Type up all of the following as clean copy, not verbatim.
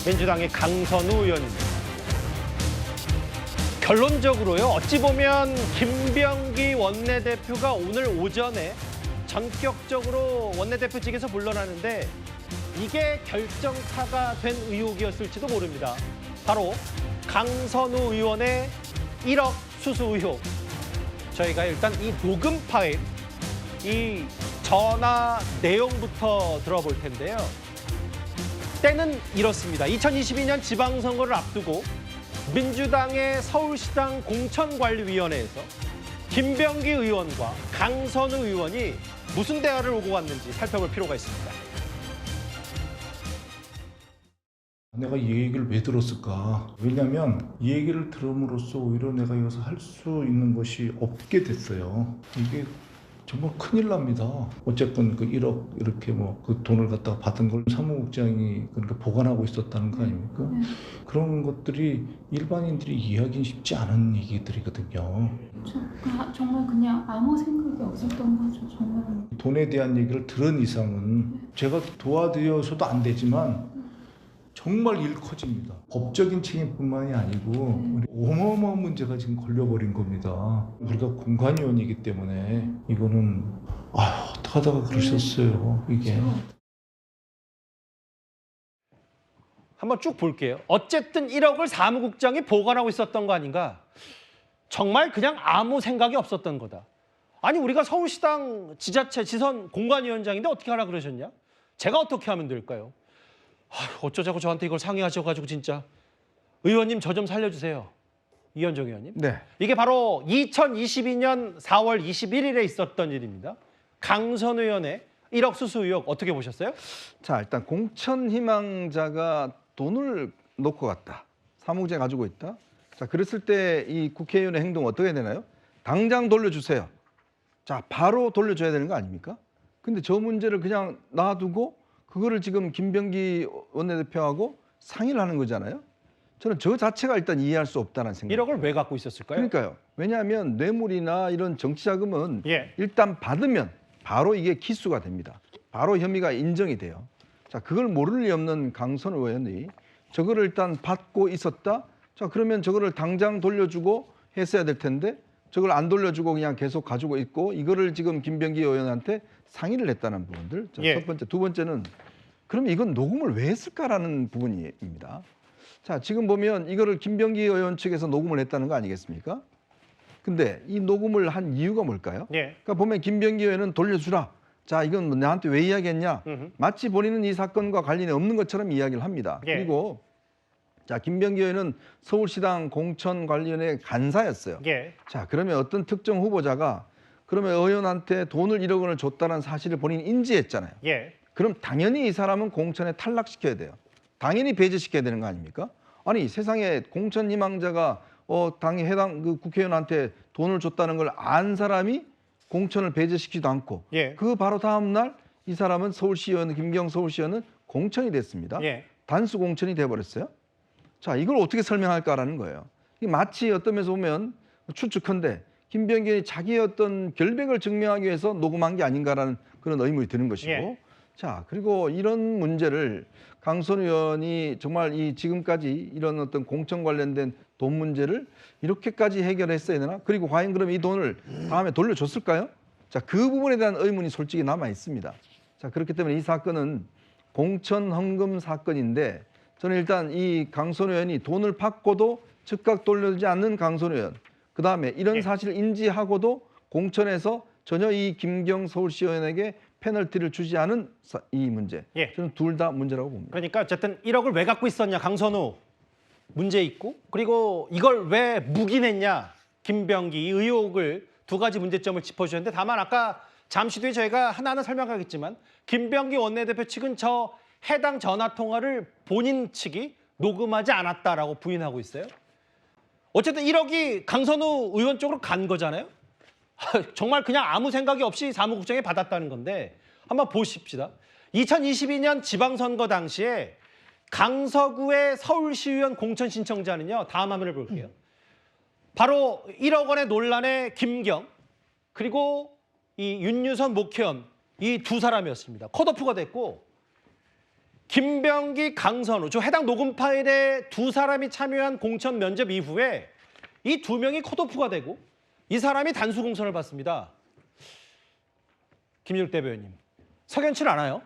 민주당의 강선우 의원입니다. 결론적으로요, 어찌 보면 김병기 원내대표가 오늘 오전에 전격적으로 원내대표직에서 물러나는데 이게 결정타가 된 의혹이었을지도 모릅니다. 바로 강선우 의원의 1억 수수 의혹. 저희가 일단 이 녹음 파일, 이 전화 내용부터 들어볼 텐데요. 때는 이렇습니다. 2022년 지방선거를 앞두고 민주당의 서울시당 공천관리위원회에서 김병기 의원과 강선우 의원이 무슨 대화를 오고 갔는지 살펴볼 필요가 있습니다. 내가 이 얘기를 왜 들었을까? 왜냐하면 이 얘기를 들음으로써 오히려 내가 이것을 할 수 있는 것이 없게 됐어요. 이게 정말 큰일 납니다. 어쨌든 그 1억 이렇게 뭐 그 돈을 갖다가 받은 걸 사무국장이 그러니까 보관하고 있었다는 거 아닙니까? 그런 것들이 일반인들이 이해하기는 쉽지 않은 얘기들이거든요. 정말 그냥 아무 생각이 없었던 거죠, 정말. 돈에 대한 얘기를 들은 이상은 제가 도와드려서도 안 되지만 정말 일 커집니다. 법적인 책임뿐만이 아니고 어마어마한 문제가 지금 걸려버린 겁니다. 우리가 공관위원이기 때문에 이거는 어떻게 하다가 그러셨어요, 이게. 한번 쭉 볼게요. 어쨌든 1억을 사무국장이 보관하고 있었던 거 아닌가? 정말 그냥 아무 생각이 없었던 거다. 아니 우리가 서울시당 지자체 지선 공관위원장인데 어떻게 하라 그러셨냐? 제가 어떻게 하면 될까요? 어쩌자고 저한테 이걸 상의하셔가지고 진짜. 의원님 저 좀 살려주세요. 이현정 의원님. 네. 이게 바로 2022년 4월 21일에 있었던 일입니다. 강선우 의원의 1억 수수 의혹 어떻게 보셨어요? 자, 일단 공천 희망자가 돈을 놓고 갔다. 사무국장이 가지고 있다. 자, 그랬을 때 이 국회의원의 행동 어떻게 되나요? 당장 돌려주세요. 자, 바로 돌려줘야 되는 거 아닙니까? 근데 저 문제를 그냥 놔두고 그거를 지금 김병기 원내대표하고 상의를 하는 거잖아요. 저는 저 자체가 일단 이해할 수 없다는 생각이에요. 1억을 왜 갖고 있었을까요? 그러니까요. 왜냐하면 뇌물이나 이런 정치자금은 예. 일단 받으면 바로 이게 기수가 됩니다. 바로 혐의가 인정이 돼요. 자, 그걸 모를 리 없는 강선우 의원이 저거를 일단 받고 있었다. 자, 그러면 저거를 당장 돌려주고 했어야 될 텐데 저걸 안 돌려주고 그냥 계속 가지고 있고 이거를 지금 김병기 의원한테 상의를 했다는 부분들. 자, 예. 첫 번째. 두 번째는 그럼 이건 녹음을 왜 했을까라는 부분입니다. 자, 지금 보면 이거를 김병기 의원 측에서 녹음을 했다는 거 아니겠습니까? 근데 이 녹음을 한 이유가 뭘까요? 예. 그러니까 보면 김병기 의원은 돌려주라. 자, 이건 뭐 나한테 왜 이야기했냐? 마치 본인은 이 사건과 관련이 없는 것처럼 이야기를 합니다. 예. 그리고 자, 김병기 의원은 서울시당 공천관리위원회 간사였어요. 예. 자, 그러면 어떤 특정 후보자가 그러면 의원한테 돈을 1억 원을 줬다는 사실을 본인이 인지했잖아요. 예. 그럼 당연히 이 사람은 공천에 탈락시켜야 돼요. 당연히 배제시켜야 되는 거 아닙니까? 아니 세상에 공천 희망자가 당의 해당 그 국회의원한테 돈을 줬다는 걸 안 사람이 공천을 배제시키지도 않고 예. 그 바로 다음 날 이 사람은 서울시의원 김경 서울시의원은 공천이 됐습니다. 예. 단수 공천이 돼버렸어요. 자, 이걸 어떻게 설명할까라는 거예요. 이게 마치 어떤 면에서 보면 추측컨대 김병기 의원이 자기의 어떤 결백을 증명하기 위해서 녹음한 게 아닌가라는 그런 의문이 드는 것이고. 예. 자, 그리고 이런 문제를 강선우 의원이 정말 이 지금까지 이런 어떤 공천 관련된 돈 문제를 이렇게까지 해결했어야 되나? 그리고 과연 그럼 이 돈을 다음에 돌려줬을까요? 자, 그 부분에 대한 의문이 솔직히 남아 있습니다. 자, 그렇기 때문에 이 사건은 공천 헌금 사건인데 저는 일단 이 강선우 의원이 돈을 받고도 즉각 돌려주지 않는 강선우 의원, 그 다음에 이런 사실을 인지하고도 공천에서 전혀 이 김경 서울시의원에게 페널티를 주지 않은 이 문제. 예. 저는 둘 다 문제라고 봅니다. 그러니까 어쨌든 1억을 왜 갖고 있었냐 강선우 문제 있고 그리고 이걸 왜 묵인했냐 김병기 이 의혹을 두 가지 문제점을 짚어주셨는데 다만 아까 잠시 뒤에 저희가 하나하나 설명하겠지만 김병기 원내대표 측은 저 해당 전화 통화를 본인 측이 녹음하지 않았다라고 부인하고 있어요. 어쨌든 1억이 강선우 의원 쪽으로 간 거잖아요. 정말 그냥 아무 생각이 없이 사무국장이 받았다는 건데 한번 보십시다. 2022년 지방선거 당시에 강서구의 서울시의원 공천 신청자는요. 다음 화면을 볼게요. 바로 1억 원의 논란의 김경 그리고 이 윤유선 목회원 이 두 사람이었습니다. 컷오프가 됐고 김병기, 강선우, 저 해당 녹음 파일에 두 사람이 참여한 공천 면접 이후에 이 두 명이 컷오프가 되고 이 사람이 단수 공천을 받습니다. 김일욱 대변인, 석연치 않아요?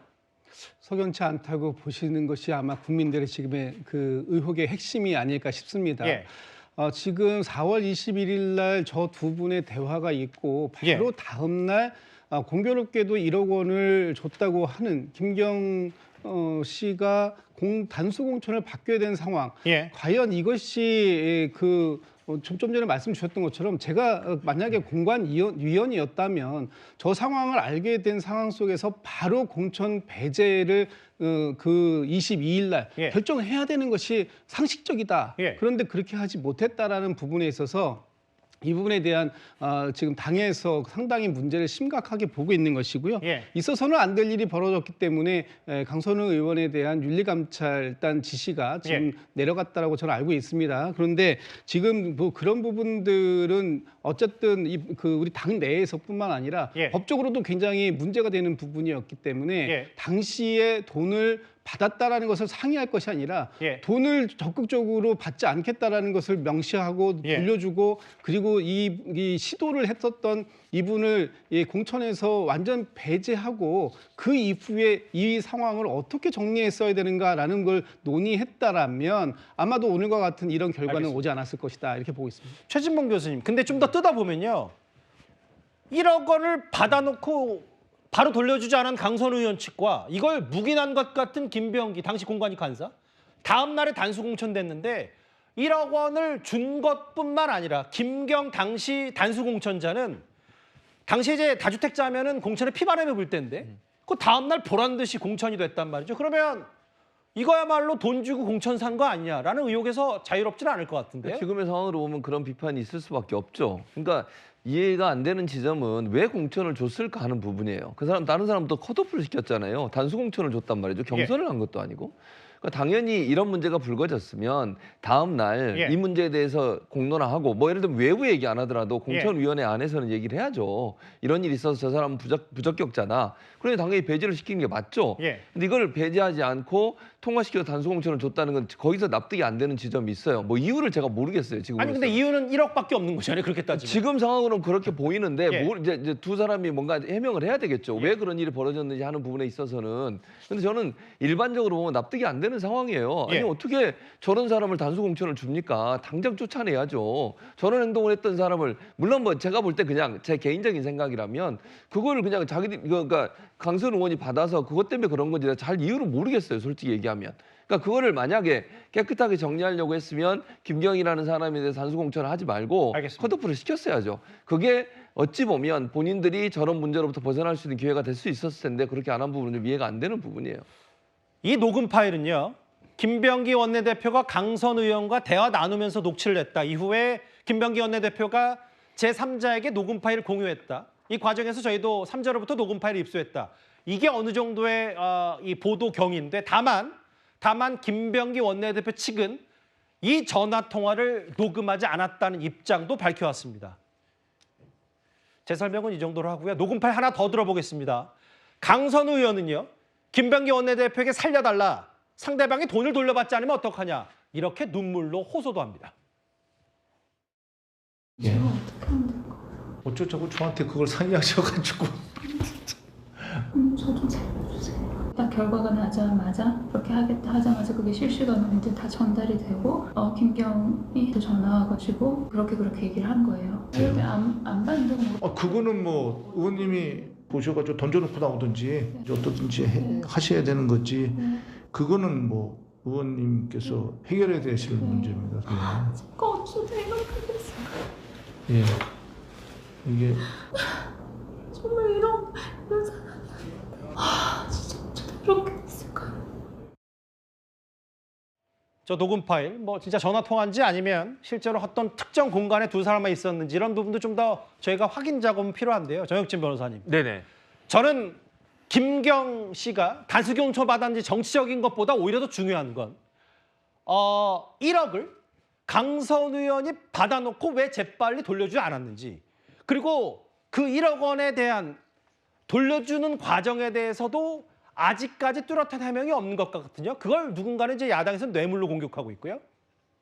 석연치 않다고 보시는 것이 아마 국민들의 지금의 그 의혹의 핵심이 아닐까 싶습니다. 예. 지금 4월 21일 날 저 두 분의 대화가 있고 바로 예. 다음 날 공교롭게도 1억 원을 줬다고 하는 김경 씨가 단수 공천을 받게 된 상황. 예. 과연 이것이 좀 전에 말씀 주셨던 것처럼 제가 만약에 공관위원이었다면 저 상황을 알게 된 상황 속에서 바로 공천 배제를 그 22일 날 예. 결정을 해야 되는 것이 상식적이다. 예. 그런데 그렇게 하지 못했다라는 부분에 있어서 이 부분에 대한 지금 당에서 상당히 문제를 심각하게 보고 있는 것이고요. 예. 있어서는 안 될 일이 벌어졌기 때문에 강선우 의원에 대한 윤리감찰단 지시가 지금 예. 내려갔다라고 저는 알고 있습니다. 그런데 지금 뭐 그런 부분들은 어쨌든 우리 당 내에서뿐만 아니라 예. 법적으로도 굉장히 문제가 되는 부분이었기 때문에 예. 당시에 돈을 받았다라는 것을 상의할 것이 아니라 예. 돈을 적극적으로 받지 않겠다라는 것을 명시하고 예. 돌려주고 그리고 이 시도를 했었던 이분을 공천에서 완전 배제하고 그 이후에 이 상황을 어떻게 정리했어야 되는가라는 걸 논의했다라면 아마도 오늘과 같은 이런 결과는 알겠습니다. 오지 않았을 것이다 이렇게 보고 있습니다. 최진봉 교수님, 근데 좀 더 뜯어보면요. 1억 원을 받아놓고 바로 돌려주지 않은 강선우 의원 측과 이걸 묵인한 것 같은 김병기 당시 공관위 간사, 다음 날에 단수 공천됐는데 1억 원을 준 것뿐만 아니라 김경 당시 단수 공천자는 당시 이제 다주택자면은 공천에 피바람이 불 때인데 그 다음 날 보란 듯이 공천이 됐단 말이죠. 그러면 이거야말로 돈 주고 공천 산 거 아니냐라는 의혹에서 자유롭지는 않을 것 같은데요. 지금의 상황으로 보면 그런 비판이 있을 수밖에 없죠. 그러니까 이해가 안 되는 지점은 왜 공천을 줬을까 하는 부분이에요. 그 사람 다른 사람도 컷오프를 시켰잖아요. 단수 공천을 줬단 말이죠. 경선을 한 것도 아니고. 그러니까 당연히 이런 문제가 불거졌으면 다음 날 이 예. 문제에 대해서 공론화하고 뭐 예를 들면 외부 얘기 안 하더라도 공천위원회 안에서는 얘기를 해야죠. 이런 일이 있어서 저 사람은 부적격자다. 그러니 당연히 배제를 시키는 게 맞죠. 예. 근데 이걸 배제하지 않고 통과시켜서 단수 공천을 줬다는 건 거기서 납득이 안 되는 지점이 있어요. 뭐 이유를 제가 모르겠어요. 지금. 아니 근데 이유는 1억밖에 없는 거잖아요. 그렇게 따지면. 지금 상황으로는 그렇게 보이는데 예. 이제 두 사람이 뭔가 해명을 해야 되겠죠. 왜 그런 일이 벌어졌는지 하는 부분에 있어서는. 근데 저는 일반적으로 보면 납득이 안 되는 상황이에요. 아니 예. 어떻게 저런 사람을 단수 공천을 줍니까? 당장 쫓아내야죠. 저런 행동을 했던 사람을 물론 뭐 제가 볼 때 그냥 제 개인적인 생각이라면 그거를 그냥 자기들 그러니까 강선 의원이 받아서 그것 때문에 그런 건지 잘 이유를 모르겠어요. 솔직히 얘기하면. 그러니까 그거를 만약에 깨끗하게 정리하려고 했으면 김경이라는 사람에 대해서 단수 공천을 하지 말고 알겠습니다. 컷오프를 시켰어야죠. 그게 어찌 보면 본인들이 저런 문제로부터 벗어날 수 있는 기회가 될 수 있었을 텐데 그렇게 안 한 부분은 좀 이해가 안 되는 부분이에요. 이 녹음 파일은요. 김병기 원내대표가 강선 의원과 대화 나누면서 녹취를 했다. 이후에 김병기 원내대표가 제3자에게 녹음 파일을 공유했다. 이 과정에서 저희도 3자로부터 녹음 파일을 입수했다. 이게 어느 정도의 이 보도 경위인데 다만 김병기 원내대표 측은 이 전화 통화를 녹음하지 않았다는 입장도 밝혀왔습니다. 제 설명은 이 정도로 하고요. 녹음 파일 하나 더 들어보겠습니다. 강선우 의원은요. 김병기 원내대표에게 살려달라. 상대방이 돈을 돌려받지 않으면 어떡하냐. 이렇게 눈물로 호소도 합니다. 예. 제가 어떻게 하면 될까? 어쩌자고 저한테 그걸 상의하셔가지고 저 좀 살려주세요. 딱 결과가 나자마자 그렇게 하겠다 하자마자 그게 실시간으로 이제 다 전달이 되고 김경이 전화 와가지고 그렇게 얘기를 한 거예요. 이렇게 안 받는 거. 그거는 뭐 의원님이 보셔가지고 던져놓고 나오든지 어떻든지 하셔야 되는 거지. 그거는 뭐 의원님께서 해결해야 되실 문제입니다. 그거는. 제가 어쩌다 이렇게 됐어요. 예. 이게 정말 이런 사람 진짜 어쩌다 이렇게 됐을까요? 저 녹음 파일, 뭐 진짜 전화 통화인지 아니면 실제로 어떤 특정 공간에 두 사람만 있었는지 이런 부분도 좀 더 저희가 확인 작업은 필요한데요. 정혁진 변호사님. 네네. 저는 김경 씨가 단수 공천 받았는지 정치적인 것보다 오히려 더 중요한 건 1억을 강선 의원이 받아놓고 왜 재빨리 돌려주지 않았는지 그리고 그 1억 원에 대한 돌려주는 과정에 대해서도 아직까지 뚜렷한 해명이 없는 것 같거든요. 그걸 누군가는 이제 야당에서는 뇌물로 공격하고 있고요.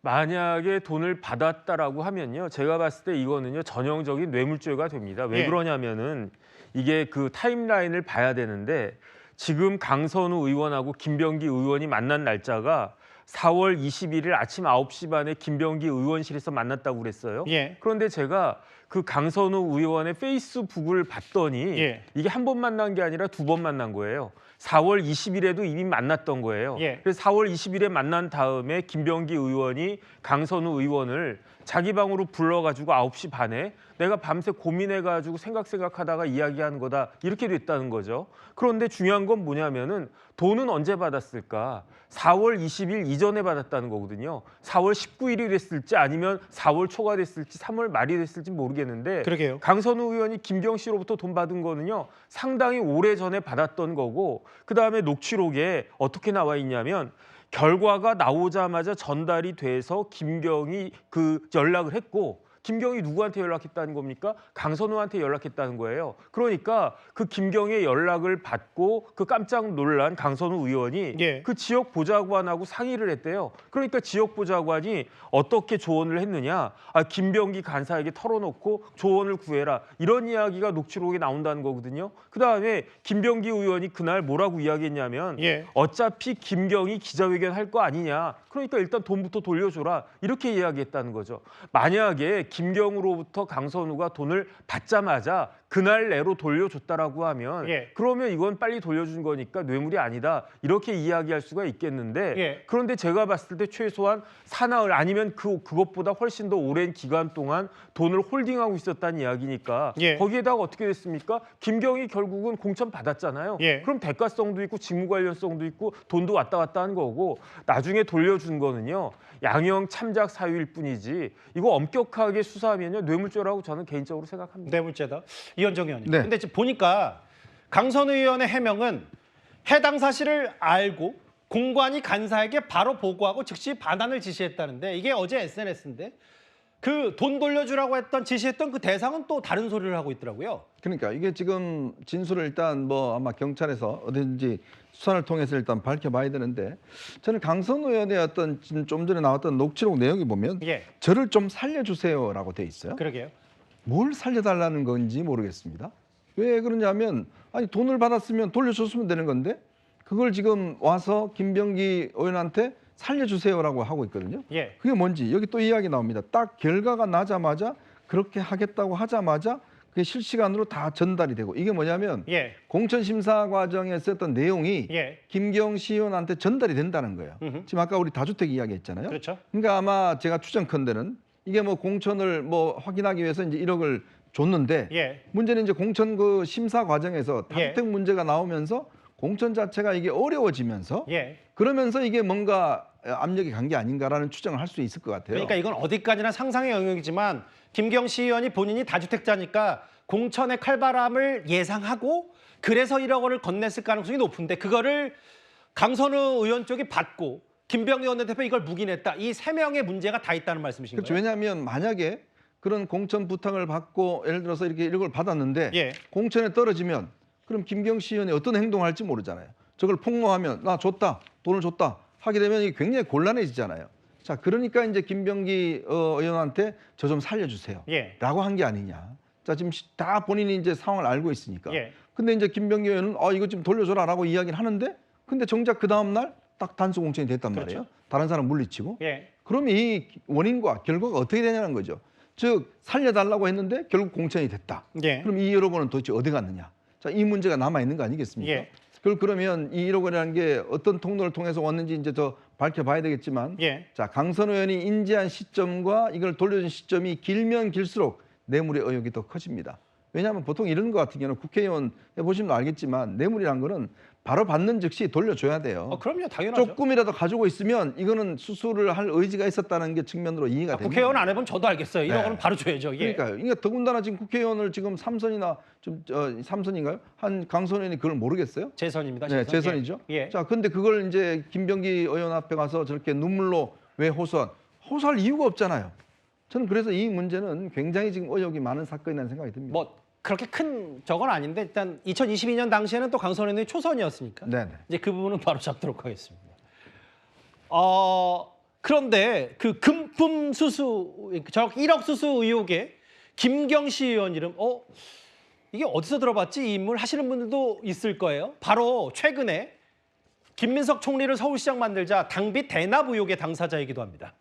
만약에 돈을 받았다라고 하면요, 제가 봤을 때 이거는요 전형적인 뇌물죄가 됩니다. 왜 예. 그러냐면은 이게 그 타임라인을 봐야 되는데 지금 강선우 의원하고 김병기 의원이 만난 날짜가 4월 21일 아침 9시 반에 김병기 의원실에서 만났다고 그랬어요. 예. 그런데 제가 그 강선우 의원의 페이스북을 봤더니 예. 이게 한 번 만난 게 아니라 두 번 만난 거예요. 4월 20일에도 이미 만났던 거예요. 예. 그래서 4월 20일에 만난 다음에 김병기 의원이 강선우 의원을 자기 방으로 불러가지고 9시 반에 내가 밤새 고민해가지고 생각하다가 이야기하는 거다 이렇게 됐다는 거죠. 그런데 중요한 건 뭐냐면은 돈은 언제 받았을까? 4월 20일 이전에 받았다는 거거든요. 4월 19일이 됐을지 아니면 4월 초가 됐을지 3월 말이 됐을지 모르겠는데 그러게요. 강선우 의원이 김경 씨로부터 돈 받은 거는요. 상당히 오래전에 받았던 거고 그다음에 녹취록에 어떻게 나와 있냐면 결과가 나오자마자 전달이 돼서 김경이 그 연락을 했고 김경이 누구한테 연락했다는 겁니까? 강선우한테 연락했다는 거예요. 그러니까 그 김경의 연락을 받고 그 깜짝 놀란 강선우 의원이 예. 그 지역 보좌관하고 상의를 했대요. 그러니까 지역 보좌관이 어떻게 조언을 했느냐? 김병기 간사에게 털어놓고 조언을 구해라. 이런 이야기가 녹취록에 나온다는 거거든요. 그다음에 김병기 의원이 그날 뭐라고 이야기했냐면 예. 어차피 김경이 기자회견 할 거 아니냐. 그러니까 일단 돈부터 돌려줘라. 이렇게 이야기했다는 거죠. 만약에 김경으로부터 강선우가 돈을 받자마자 그날 내로 돌려줬다라고 하면 예. 그러면 이건 빨리 돌려준 거니까 뇌물이 아니다. 이렇게 이야기할 수가 있겠는데 예. 그런데 제가 봤을 때 최소한 사나흘 아니면 그것보다 훨씬 더 오랜 기간 동안 돈을 홀딩하고 있었다는 이야기니까 예. 거기에다가 어떻게 됐습니까? 김경이 결국은 공천 받았잖아요. 예. 그럼 대가성도 있고 직무 관련성도 있고 돈도 왔다 갔다 한 거고 나중에 돌려준 거는요. 양형 참작 사유일 뿐이지 이거 엄격하게 수사하면요 뇌물죄라고 저는 개인적으로 생각합니다. 뇌물죄다. 이현정 의원님. 네. 근데 지금 보니까 강선우 의원의 해명은 해당 사실을 알고 공관이 간사에게 바로 보고하고 즉시 반환을 지시했다는데 이게 어제 SNS인데 그 돈 돌려주라고 했던 지시했던 그 대상은 또 다른 소리를 하고 있더라고요. 그러니까 이게 지금 진술을 일단 뭐 아마 경찰에서 어딘지 수사를 통해서 일단 밝혀봐야 되는데 저는 강선우 의원의 어떤 지금 좀 전에 나왔던 녹취록 내용이 보면 예. 저를 좀 살려주세요라고 돼 있어요. 그러게요. 뭘 살려달라는 건지 모르겠습니다. 왜 그러냐면 아니 돈을 받았으면 돌려줬으면 되는 건데 그걸 지금 와서 김병기 의원한테 살려주세요라고 하고 있거든요. 예. 그게 뭔지 여기 또 이야기 나옵니다. 딱 결과가 나자마자 그렇게 하겠다고 하자마자 그게 실시간으로 다 전달이 되고 이게 뭐냐면 예. 공천 심사 과정에서 했던 내용이 예. 김경시 의원한테 전달이 된다는 거예요. 음흠. 지금 아까 우리 다주택 이야기했잖아요. 그렇죠. 그러니까 아마 제가 추정컨대는 이게 뭐 공천을 뭐 확인하기 위해서 이제 1억을 줬는데 예. 문제는 이제 공천 그 심사 과정에서 다주택 문제가 나오면서 공천 자체가 이게 어려워지면서 예. 그러면서 이게 뭔가 압력이 간 게 아닌가라는 추정을 할 수 있을 것 같아요. 그러니까 이건 어디까지나 상상의 영역이지만 김경시 의원이 본인이 다주택자니까 공천의 칼바람을 예상하고 그래서 1억 원을 건넸을 가능성이 높은데 그거를 강선우 의원 쪽이 받고 김병기 원내대표 이걸 묵인했다. 이 세 명의 문제가 다 있다는 말씀이신 그렇죠. 거예요? 왜냐하면 만약에 그런 공천 부탁을 받고 예를 들어서 이렇게 1억을 받았는데 예. 공천에 떨어지면 그럼 김경시 의원이 어떤 행동을 할지 모르잖아요. 저걸 폭로하면 나 줬다, 돈을 줬다 하게 되면 이게 굉장히 곤란해지잖아요. 자, 그러니까 이제 김병기 의원한테 저 좀 살려주세요. 예. 라고 한 게 아니냐. 자, 지금 다 본인이 이제 상황을 알고 있으니까. 예. 근데 이제 김병기 의원은 이거 좀 돌려줘라라고 이야기를 하는데 근데 정작 그 다음 날 딱 단수 공천이 됐단 말이에요. 다른 사람 물리치고. 예. 그러면 이 원인과 결과가 어떻게 되냐는 거죠. 즉 살려달라고 했는데 결국 공천이 됐다. 예. 그럼 이 1억 원은 도대체 어디 갔느냐? 자, 이 문제가 남아 있는 거 아니겠습니까? 예. 그러면 이 1억 원이라는 게 어떤 통로를 통해서 왔는지 이제 더 밝혀봐야 되겠지만, 예. 자 강선 의원이 인지한 시점과 이걸 돌려준 시점이 길면 길수록 뇌물의 의혹이 더 커집니다. 왜냐하면 보통 이런 거 같은 경우는 국회의원 해보시면 알겠지만 뇌물이란 거는 바로 받는 즉시 돌려줘야 돼요. 그럼요, 당연하죠. 조금이라도 가지고 있으면 이거는 수수를 할 의지가 있었다는 게 측면으로 이해가 됩니다. 국회의원 안 해보면 저도 알겠어요. 1억 원은 바로 줘야죠. 예. 그러니까요. 그러니까 더군다나 지금 국회의원을 지금 3선이나 좀 3선인가요? 한 강선 의원이 그걸 모르겠어요? 재선입니다. 네, 재선이죠. 예. 자, 근데 그걸 이제 김병기 의원 앞에 가서 저렇게 눈물로 왜 호소할 이유가 없잖아요. 저는 그래서 이 문제는 굉장히 지금 의혹이 많은 사건이라는 생각이 듭니다. 뭐 그렇게 큰 저건 아닌데 일단 2022년 당시에는 또 강선우 의원이 초선이었으니까 네네. 이제 그 부분은 바로 잡도록 하겠습니다. 그런데 그 금품 수수, 저 1억 수수 의혹에 김경시 의원 이름, 이게 어디서 들어봤지? 이 인물 하시는 분들도 있을 거예요. 바로 최근에 김민석 총리를 서울시장 만들자 당비 대납 의혹의 당사자이기도 합니다.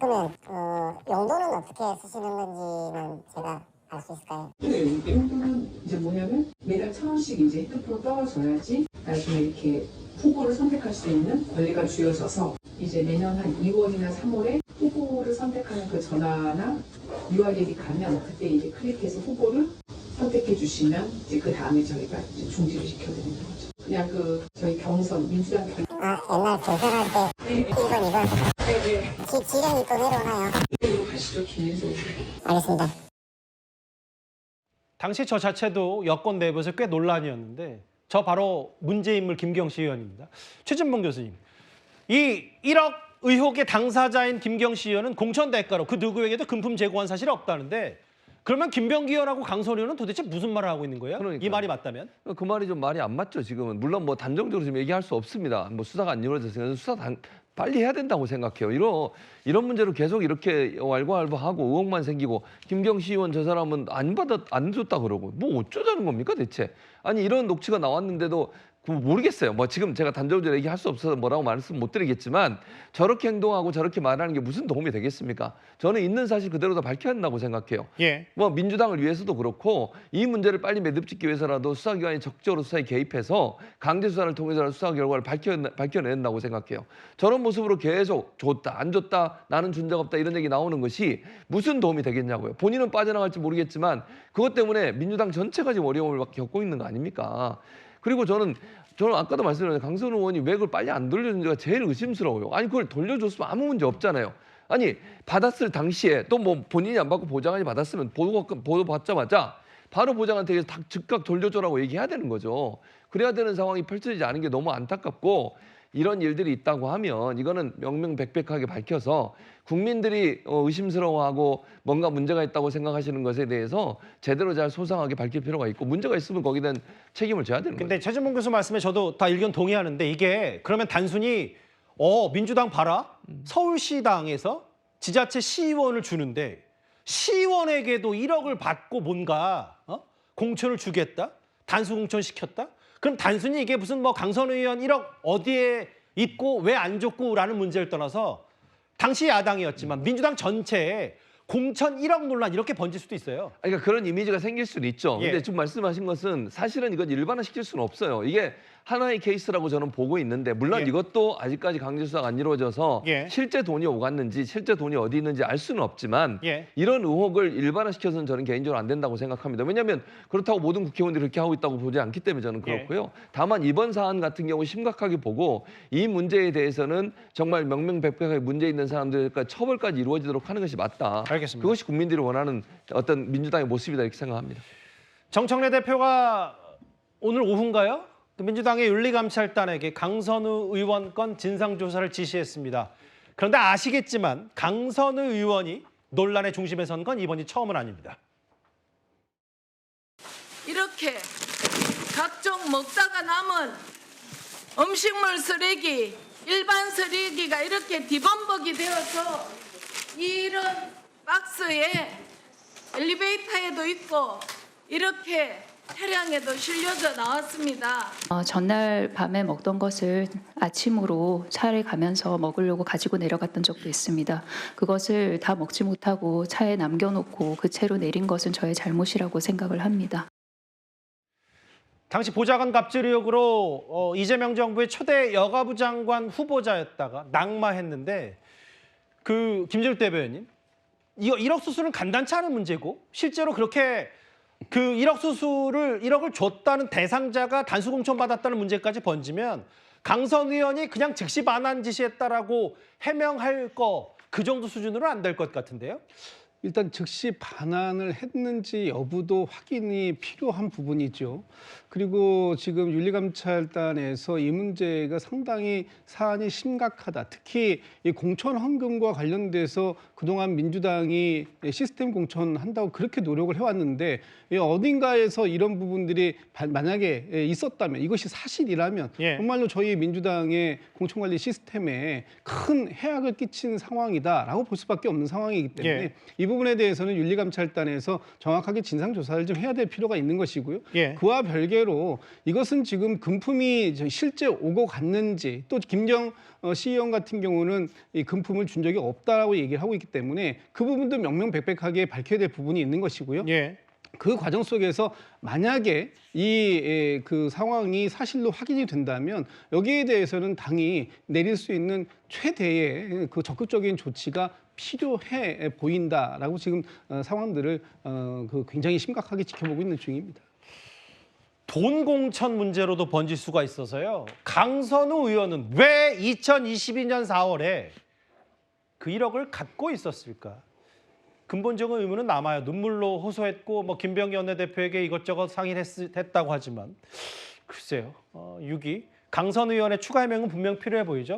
그러면 용도는 어떻게 쓰시는 건지는 제가 알 수 있을까요? 네, 용도는 이제 뭐냐면 매달 1,000원씩 이제 핸드폰을 떠줘야지 나중에 이렇게 후보를 선택할 수 있는 권리가 주어져서 이제 내년 한 2월이나 3월에 후보를 선택하는 그 전화나 URL이 가면 그때 이제 클릭해서 후보를 선택해 주시면 이제 그 다음에 저희가 이제 중지를 시켜드리는 거죠. 그냥 그 저희 경선 민주당 옛날 경선할 때 이건 지령이 또 내려오나요? 이쪽으로 가시죠, 김민석. 알겠습니다. 당시 저 자체도 여권 내부에서 꽤 논란이었는데 저 바로 문제인물 김경시 의원입니다. 최진봉 교수님, 이 1억 의혹의 당사자인 김경시 의원은 공천 대가로 그 누구에게도 금품 제공한 사실이 없다는데 그러면 김병기 의원하고 강선우 의원은 도대체 무슨 말을 하고 있는 거예요? 그러니까요. 이 말이 맞다면? 그 말이 좀 말이 안 맞죠. 지금은 물론 뭐 단정적으로 지금 얘기할 수 없습니다. 뭐 수사가 안 이루어졌으니까 빨리 해야 된다고 생각해요. 이런 문제로 계속 이렇게 왈가왈부하고 의혹만 생기고 김경시 의원 저 사람은 안 줬다 그러고 뭐 어쩌자는 겁니까 대체? 아니 이런 녹취가 나왔는데도 모르겠어요. 뭐 지금 제가 단정적으로 얘기할 수 없어서 뭐라고 말씀 못 드리겠지만 저렇게 행동하고 저렇게 말하는 게 무슨 도움이 되겠습니까? 저는 있는 사실 그대로 다 밝혀야 한다고 생각해요. 예. 뭐 민주당을 위해서도 그렇고 이 문제를 빨리 매듭짓기 위해서라도 수사기관이 적극적으로 수사에 개입해서 강제 수사를 통해서 수사 결과를 밝혀낸다고 생각해요. 저런 모습으로 계속 줬다 안 줬다 나는 준 적 없다 이런 얘기 나오는 것이 무슨 도움이 되겠냐고요. 본인은 빠져나갈지 모르겠지만 그것 때문에 민주당 전체가 지금 어려움을 겪고 있는 거 아닙니까? 그리고 저는 아까도 말씀드렸는데 강선우 의원이 왜 그걸 빨리 안 돌려준지가 제일 의심스러워요. 아니 그걸 돌려줬으면 아무 문제 없잖아요. 아니 받았을 당시에 또 뭐 본인이 안 받고 보좌관이 받았으면 보도 받자마자 바로 보좌관한테 즉각 돌려줘라고 얘기해야 되는 거죠. 그래야 되는 상황이 펼쳐지지 않은 게 너무 안타깝고 이런 일들이 있다고 하면 이거는 명명백백하게 밝혀서 국민들이 의심스러워하고 뭔가 문제가 있다고 생각하시는 것에 대해서 제대로 잘 소상하게 밝힐 필요가 있고 문제가 있으면 거기에 대한 책임을 져야 되는 거예요. 근데 최진봉 교수 말씀에 저도 다 의견 동의하는데 이게 그러면 단순히 민주당 봐라 서울시당에서 지자체 시의원을 주는데 시의원에게도 1억을 받고 뭔가 공천을 주겠다? 단수 공천시켰다? 그럼 단순히 이게 무슨 뭐 강선우 의원 1억 어디에 있고 왜 안 줬고라는 문제를 떠나서 당시 야당이었지만 민주당 전체에 공천 1억 논란 이렇게 번질 수도 있어요. 그러니까 그런 이미지가 생길 수는 있죠. 예. 근데 지금 말씀하신 것은 사실은 이건 일반화시킬 수는 없어요. 이게 하나의 케이스라고 저는 보고 있는데 물론 예. 이것도 아직까지 강제 수사가 안 이루어져서 예. 실제 돈이 오갔는지 실제 돈이 어디 있는지 알 수는 없지만 예. 이런 의혹을 일반화시켜서는 저는 개인적으로 안 된다고 생각합니다. 왜냐하면 그렇다고 모든 국회의원들이 그렇게 하고 있다고 보지 않기 때문에 저는 그렇고요. 다만 이번 사안 같은 경우 심각하게 보고 이 문제에 대해서는 정말 명명백백하게 문제 있는 사람들과 처벌까지 이루어지도록 하는 것이 맞다. 알겠습니다. 그것이 국민들이 원하는 어떤 민주당의 모습이다 이렇게 생각합니다. 정청래 대표가 오늘 오후인가요? 민주당의 윤리감찰단에게 강선우 의원 건 진상조사를 지시했습니다. 그런데 아시겠지만 강선우 의원이 논란의 중심에 선 건 이번이 처음은 아닙니다. 이렇게 각종 먹다가 남은 음식물 쓰레기, 일반 쓰레기가 이렇게 뒤범벅이 되어서 이런 박스에 엘리베이터에도 있고 이렇게 차량에도 실려져 나왔습니다. 전날 밤에 먹던 것을 아침으로 차에 가면서 먹으려고 가지고 내려갔던 적도 있습니다. 그것을 다 먹지 못하고 차에 남겨놓고 그 채로 내린 것은 저의 잘못이라고 생각을 합니다. 당시 보좌관 갑질 의혹으로 이재명 정부의 초대 여가부 장관 후보자였다가 낙마했는데 그 김재욱 대변인 이거 1억 수수는 간단치 않은 문제고 실제로 그렇게 그 1억을 줬다는 대상자가 단수 공천 받았다는 문제까지 번지면 강선 의원이 그냥 즉시 반환 지시했다라고 해명할 거 그 정도 수준으로 안 될 것 같은데요. 일단 즉시 반환을 했는지 여부도 확인이 필요한 부분이죠. 그리고 지금 윤리감찰단에서 이 문제가 상당히 사안이 심각하다. 특히 이 공천 헌금과 관련돼서 그동안 민주당이 시스템 공천한다고 그렇게 노력을 해왔는데 어딘가에서 이런 부분들이 만약에 있었다면, 이것이 사실이라면 예. 정말로 저희 민주당의 공천관리 시스템에 큰 해악을 끼친 상황이다라고 볼 수밖에 없는 상황이기 때문에 예. 이 부분에 대해서는 윤리감찰단에서 정확하게 진상조사를 좀 해야 될 필요가 있는 것이고요. 예. 그와 별개로 이것은 지금 금품이 실제 오고 갔는지, 또 김경 시의원 같은 경우는 이 금품을 준 적이 없다라고 얘기를 하고 있기 때문에 그 부분도 명명백백하게 밝혀야 될 부분이 있는 것이고요. 예. 그 과정 속에서 만약에 그 상황이 사실로 확인이 된다면 여기에 대해서는 당이 내릴 수 있는 최대의 그 적극적인 조치가 필요해 보인다라고 지금 상황들을 그 굉장히 심각하게 지켜보고 있는 중입니다. 돈 공천 문제로도 번질 수가 있어서요. 강선우 의원은 왜 2022년 4월에 그 1억을 갖고 있었을까? 근본적인 의문은 남아요. 눈물로 호소했고 뭐 김병기 원내대표에게 이것저것 상의를 했다고 하지만 글쎄요. 6위 강선우 의원의 추가 해명은 분명 필요해 보이죠.